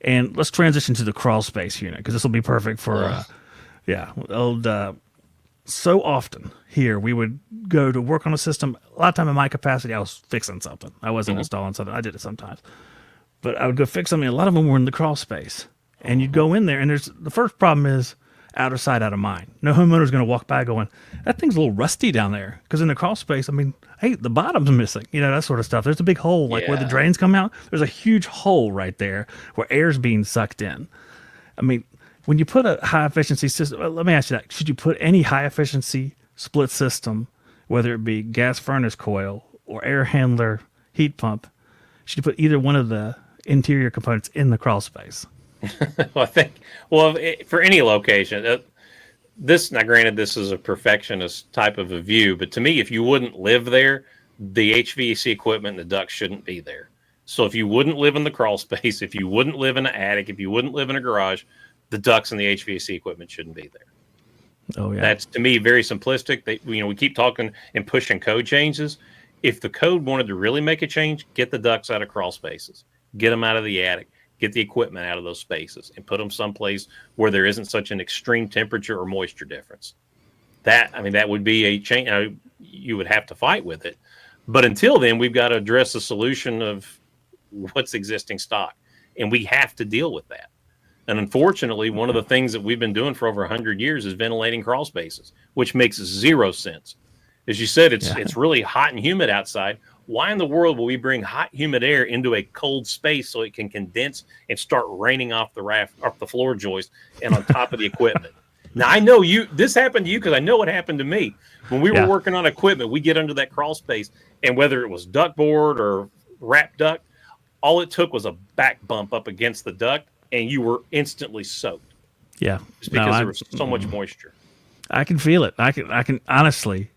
And let's transition to the crawl space unit, because this will be perfect for, so often here we would go to work on a system. A lot of time in my capacity, I was fixing something. I wasn't installing something. I did it sometimes. But I would go fix something. A lot of them were in the crawl space. And you'd go in there, and the first problem is out of sight, out of mind. No homeowner's going to walk by going, that thing's a little rusty down there. Because in the crawl space, I mean, hey, the bottom's missing. That sort of stuff. There's a big hole, like where the drains come out. There's a huge hole right there where air's being sucked in. I mean, when you put a high efficiency system, let me ask you that. Should you put any high efficiency split system, whether it be gas furnace coil or air handler heat pump, should you put either one of the interior components in the crawl space? Well, I think, for any location, now granted, this is a perfectionist type of a view, but to me, if you wouldn't live there, the HVAC equipment and the ducts shouldn't be there. So if you wouldn't live in the crawl space, if you wouldn't live in an attic, if you wouldn't live in a garage, the ducts and the HVAC equipment shouldn't be there. Oh yeah, that's to me very simplistic. We keep talking and pushing code changes. If the code wanted to really make a change, get the ducts out of crawl spaces, get them out of the attic, get the equipment out of those spaces, and put them someplace where there isn't such an extreme temperature or moisture difference. That would be a change. You would have to fight with it, but until then, we've got to address the solution of what's existing stock, and we have to deal with that. And unfortunately, one of the things that we've been doing for over 100 years is ventilating crawl spaces, which makes zero sense. As you said, it's really hot and humid outside. Why in the world will we bring hot, humid air into a cold space so it can condense and start raining off the floor joist and on top of the equipment? Now, I know this happened to you because I know it happened to me. When we were working on equipment, we get under that crawl space, and whether it was duct board or wrap duct, all it took was a back bump up against the duct, and you were instantly soaked. Yeah. Just because there was so much moisture. I can feel it. I can honestly,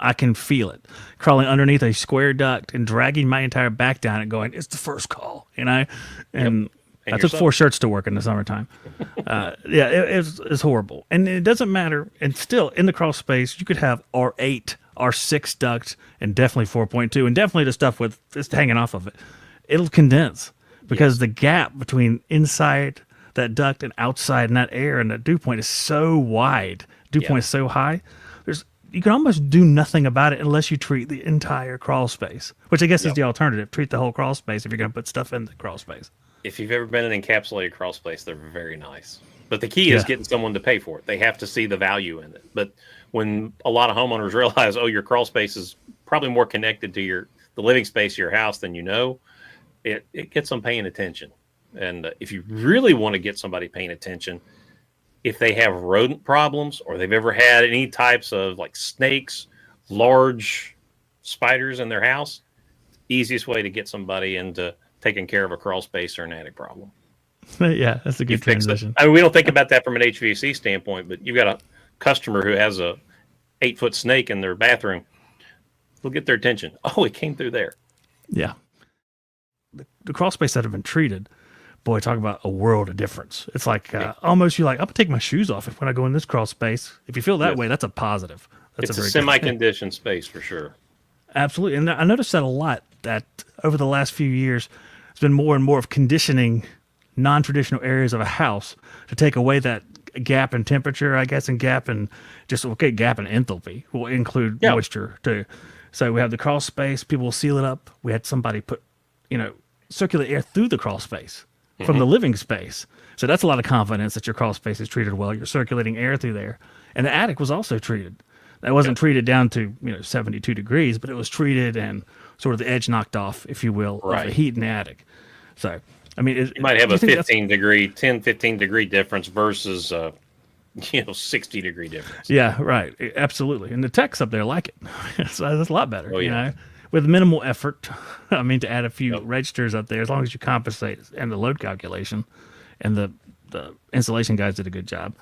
I can feel it crawling underneath a square duct and dragging my entire back down and going, it's the first call, and I took 4 shirts to work in the summertime. It's horrible. And it doesn't matter. And still in the crawl space, you could have R8, R6 duct, and definitely 4.2, and definitely the stuff with just hanging off of it. It'll condense because the gap between inside that duct and outside and that air and that dew point is so wide. Dew point is so high. You can almost do nothing about it unless you treat the entire crawl space, which I guess is the alternative. Treat the whole crawl space if you're going to put stuff in the crawl space. If you've ever been in an encapsulated crawl space, they're very nice. But the key is getting someone to pay for it. They have to see the value in it. But when a lot of homeowners realize, your crawl space is probably more connected to the living space of your house than it gets them paying attention. And if you really want to get somebody paying attention, if they have rodent problems or they've ever had any types of like snakes, large spiders in their house, easiest way to get somebody into taking care of a crawl space or an attic problem. Yeah, that's a good transition. We don't think about that from an HVAC standpoint, but you've got a customer who has a 8-foot snake in their bathroom. We'll get their attention. Oh, it came through there. Yeah. The crawl space that have been treated, boy, talk about a world of difference. It's like almost you're like, I'm going to take my shoes off when I go in this crawl space. If you feel that way, that's a positive. It's a semi-conditioned space for sure. Absolutely. And I noticed that a lot, that over the last few years, there's been more and more of conditioning non-traditional areas of a house to take away that gap in temperature, I guess, and gap in gap in enthalpy. Will include moisture too. So we have the crawl space. People will seal it up. We had somebody put, circulate air through the crawl space from the living space. So that's a lot of confidence that your crawl space is treated well. You're circulating air through there. And the attic was also treated. That wasn't treated down to 72 degrees, but it was treated and sort of the edge knocked off, if you will, of the heat in the attic. So, I mean, you might have a 15 degree difference versus 60 degree difference. Yeah, right. Absolutely. And the techs up there like it. So that's a lot better, with minimal effort. I mean, to add a few registers up there, as long as you compensate and the load calculation, and the installation guys did a good job.